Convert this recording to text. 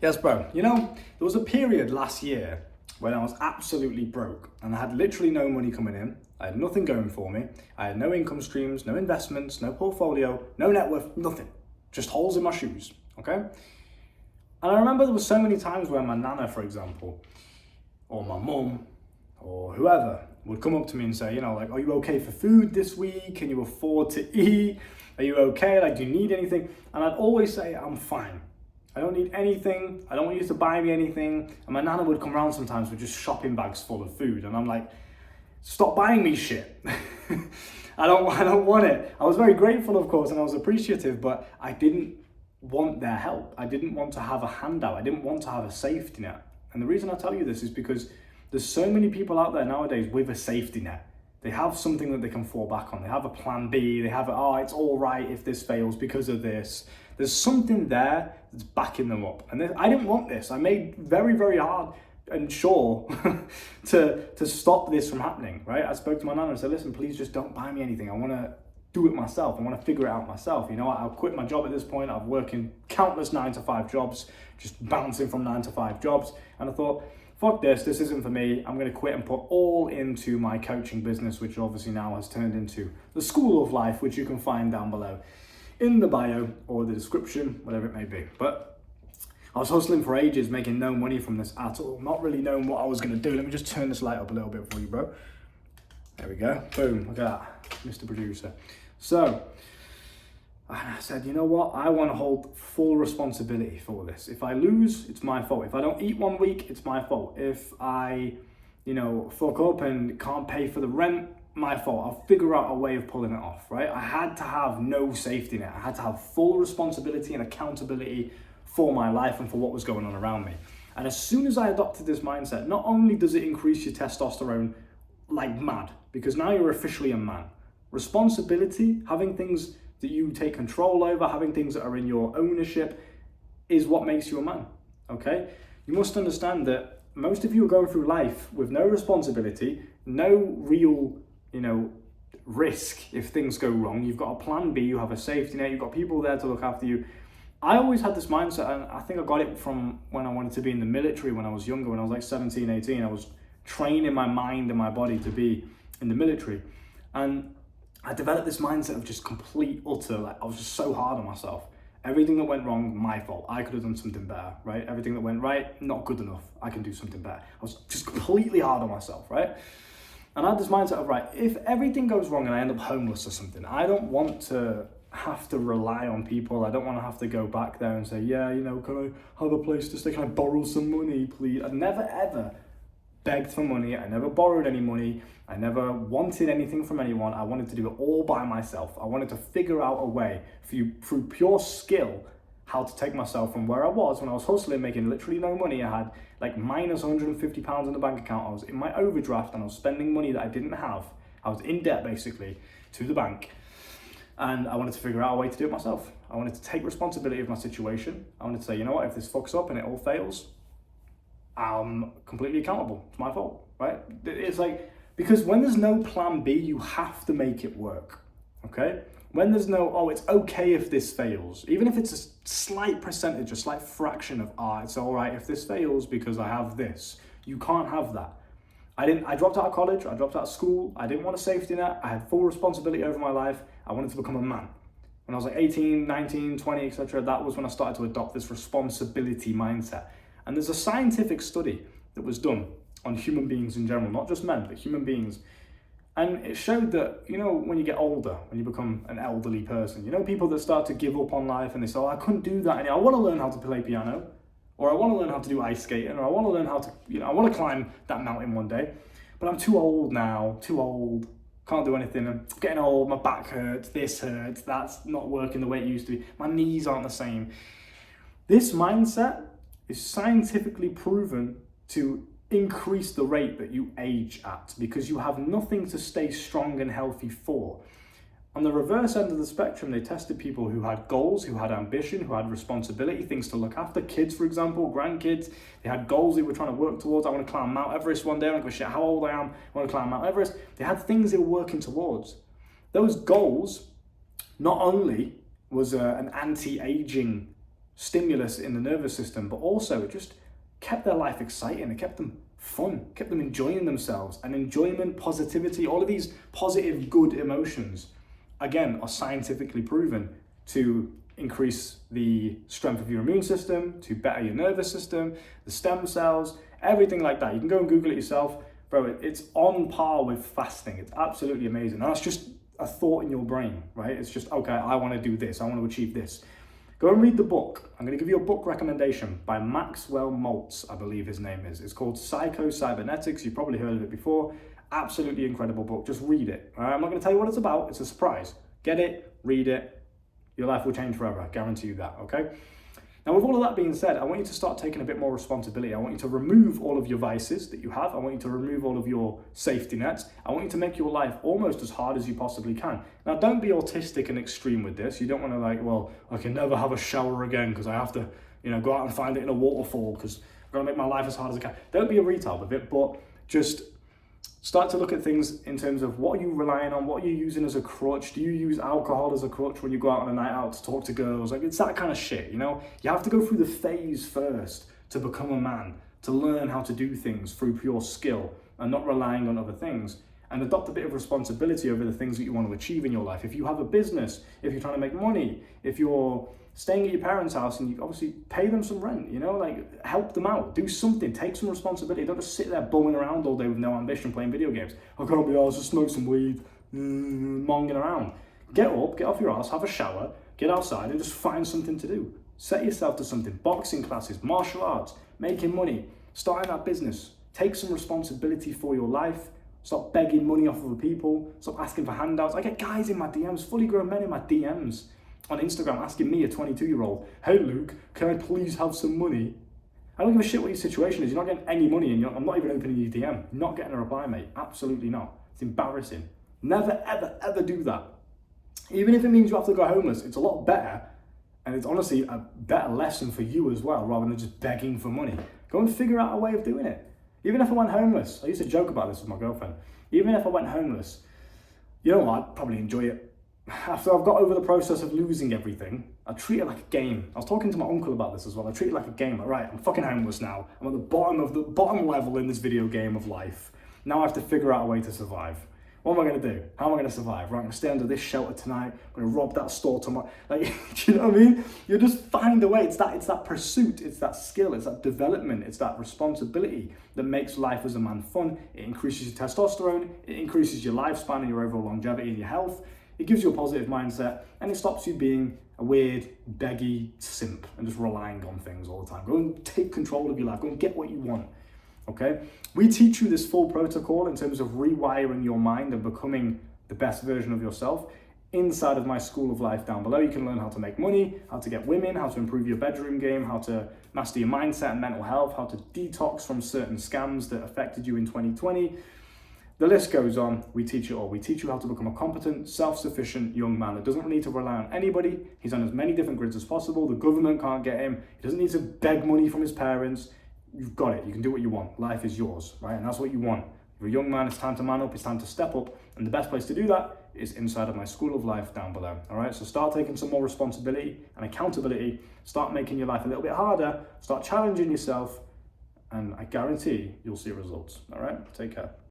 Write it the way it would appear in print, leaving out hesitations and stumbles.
Yes, bro. There was a period last year when I was absolutely broke and I had literally no money coming in. I had nothing going for me. I had no income streams, no investments, no portfolio, no net worth, nothing. Just holes in my shoes, okay? And I remember there were so many times where my nana, for example, or my mum, or whoever would come up to me and say, are you okay for food this week? Can you afford to eat? Are you okay? Do you need anything? And I'd always say, I'm fine. I don't need anything. I don't want you to buy me anything. And my nana would come around sometimes with just shopping bags full of food. And I'm like, stop buying me shit. I don't want it. I was very grateful, of course, and I was appreciative, but I didn't want their help. I didn't want to have a handout. I didn't want to have a safety net. And the reason I tell you this is because there's so many people out there nowadays with a safety net. They have something that they can fall back on. They have a plan B. They have it's all right if this fails because of this. There's something there that's backing them up. And I didn't want this. I made very, very hard and sure to stop this from happening, right? I spoke to my nana and said, listen, please just don't buy me anything. I want to do it myself. I want to figure it out myself. I'll quit my job at this point. I've worked in countless 9-to-5 jobs, just bouncing from 9-to-5 jobs. And I thought, fuck this isn't for me. I'm going to quit and put all into my coaching business, which obviously now has turned into the School of Life, which you can find down below in the bio or the description, whatever it may be. But I was hustling for ages, making no money from this at all, not really knowing what I was going to do. Let me just turn this light up a little bit for you, bro. There we go. Boom. Look at that, Mr. Producer. So I said, you know what? I want to hold full responsibility for this. If I lose, it's my fault. If I don't eat one week, it's my fault. If I, fuck up and can't pay for the rent, my fault. I'll figure out a way of pulling it off, right? I had to have no safety net. I had to have full responsibility and accountability for my life and for what was going on around me. And as soon as I adopted this mindset, not only does it increase your testosterone like mad, because now you're officially a man. Responsibility, having things that you take control over, having things that are in your ownership is what makes you a man, okay? You must understand that most of you are going through life with no responsibility, no real, risk if things go wrong. You've got a plan B, you have a safety net, you've got people there to look after you. I always had this mindset, and I think I got it from when I wanted to be in the military when I was younger, when I was like 17, 18. I was training my mind and my body to be in the military. And I developed this mindset of just complete, utter, I was just so hard on myself. Everything that went wrong, my fault. I could have done something better, right? Everything that went right, not good enough. I can do something better. I was just completely hard on myself, right? And I had this mindset of, right, if everything goes wrong and I end up homeless or something, I don't want to have to rely on people. I don't want to have to go back there and say, yeah, can I have a place to stay? Can I borrow some money, please? I never, ever begged for money. I never borrowed any money. I never wanted anything from anyone. I wanted to do it all by myself. I wanted to figure out a way through pure skill how to take myself from where I was when I was hustling, making literally no money. I had like minus £150 in the bank account. I was in my overdraft and I was spending money that I didn't have. I was in debt basically to the bank. And I wanted to figure out a way to do it myself. I wanted to take responsibility of my situation. I wanted to say, you know what, if this fucks up and it all fails, I'm completely accountable. It's my fault, right? It's like, because when there's no plan B, you have to make it work, okay? When there's no, it's okay if this fails, even if it's a slight percentage, a slight fraction of, it's all right if this fails because I have this. You can't have that. I dropped out of college, I dropped out of school, I didn't want a safety net, I had full responsibility over my life, I wanted to become a man. When I was like 18, 19, 20, etc., that was when I started to adopt this responsibility mindset. And there's a scientific study that was done on human beings in general, not just men, but human beings. And it showed that, when you get older, when you become an elderly person, people that start to give up on life and they say, I couldn't do that anymore. I want to learn how to play piano, or I want to learn how to do ice skating, or I want to learn how to, I want to climb that mountain one day, but I'm too old now, can't do anything. I'm getting old, my back hurts, this hurts, that's not working the way it used to be. My knees aren't the same. This mindset is scientifically proven to increase the rate that you age at because you have nothing to stay strong and healthy for. On the reverse end of the spectrum, they tested people who had goals, who had ambition, who had responsibility, things to look after, kids, for example, grandkids. They had goals they were trying to work towards. I want to climb Mount Everest one day. I don't give a shit how old I am. I want to climb Mount Everest. They had things they were working towards. Those goals not only was an anti-aging stimulus in the nervous system, but also it just kept their life exciting. It kept them fun, kept them enjoying themselves. And enjoyment, positivity, all of these positive, good emotions, again, are scientifically proven to increase the strength of your immune system, to better your nervous system, the stem cells, everything like that. You can go and Google it yourself. Bro, it's on par with fasting. It's absolutely amazing. And that's just a thought in your brain, right? It's just, okay, I want to do this. I want to achieve this. Go and read the book. I'm going to give you a book recommendation by Maxwell Maltz, I believe his name is. It's called Psycho-Cybernetics. You've probably heard of it before. Absolutely incredible book. Just read it. All right? I'm not going to tell you what it's about. It's a surprise. Get it, read it. Your life will change forever. I guarantee you that, okay? Now, with all of that being said, I want you to start taking a bit more responsibility. I want you to remove all of your vices that you have. I want you to remove all of your safety nets. I want you to make your life almost as hard as you possibly can. Now, don't be autistic and extreme with this. You don't want to like, well, I can never have a shower again because I have to, go out and find it in a waterfall because I'm going to make my life as hard as I can. Don't be a retard with it, but just start to look at things in terms of what are you relying on, what are you using as a crutch? Do you use alcohol as a crutch when you go out on a night out to talk to girls? Like, it's that kind of shit, You have to go through the phase first to become a man, to learn how to do things through pure skill and not relying on other things, and adopt a bit of responsibility over the things that you want to achieve in your life. If you have a business, if you're trying to make money, if you're staying at your parents' house and you obviously pay them some rent, help them out, do something, take some responsibility. Don't just sit there bumming around all day with no ambition playing video games. I can't be arsed, just smoke some weed, monging around. Get up, get off your ass, have a shower, get outside and just find something to do. Set yourself to something, boxing classes, martial arts, making money, starting that business. Take some responsibility for your life. Stop begging money off other people. Stop asking for handouts. I get guys in my DMs, fully grown men in my DMs on Instagram asking me, a 22-year-old, hey Luke, can I please have some money? I don't give a shit what your situation is. You're not getting any money and I'm not even opening your DM. You're not getting a reply, mate. Absolutely not. It's embarrassing. Never, ever, ever do that. Even if it means you have to go homeless, it's a lot better. And it's honestly a better lesson for you as well, rather than just begging for money. Go and figure out a way of doing it. Even if I went homeless, I used to joke about this with my girlfriend. Even if I went homeless, you know what, I'd probably enjoy it. After I've got over the process of losing everything, I treat it like a game. I was talking to my uncle about this as well. I treat it like a game. Like, right, I'm fucking homeless now. I'm at the bottom level in this video game of life. Now I have to figure out a way to survive. What am I going to do? How am I going to survive? Right, I'm going to stay under this shelter tonight. I'm going to rob that store tomorrow. Like, do you know what I mean? You just find a way. It's that pursuit. It's that skill. It's that development. It's that responsibility that makes life as a man fun. It increases your testosterone. It increases your lifespan and your overall longevity and your health. It gives you a positive mindset, and it stops you being a weird, beggy simp and just relying on things all the time. Go and take control of your life. Go and get what you want. Okay? We teach you this full protocol in terms of rewiring your mind and becoming the best version of yourself inside of my School of Life down below. You can learn how to make money, how to get women, how to improve your bedroom game, how to master your mindset and mental health, how to detox from certain scams that affected you in 2020. The list goes on. We teach it all. We teach you how to become a competent, self-sufficient young man that doesn't need to rely on anybody. He's on as many different grids as possible. The government can't get him. He doesn't need to beg money from his parents. You've got it. You can do what you want. Life is yours, right? And that's what you want. If you're a young man, it's time to man up. It's time to step up. And the best place to do that is inside of my School of Life down below. All right? So start taking some more responsibility and accountability. Start making your life a little bit harder. Start challenging yourself. And I guarantee you'll see results. All right? Take care.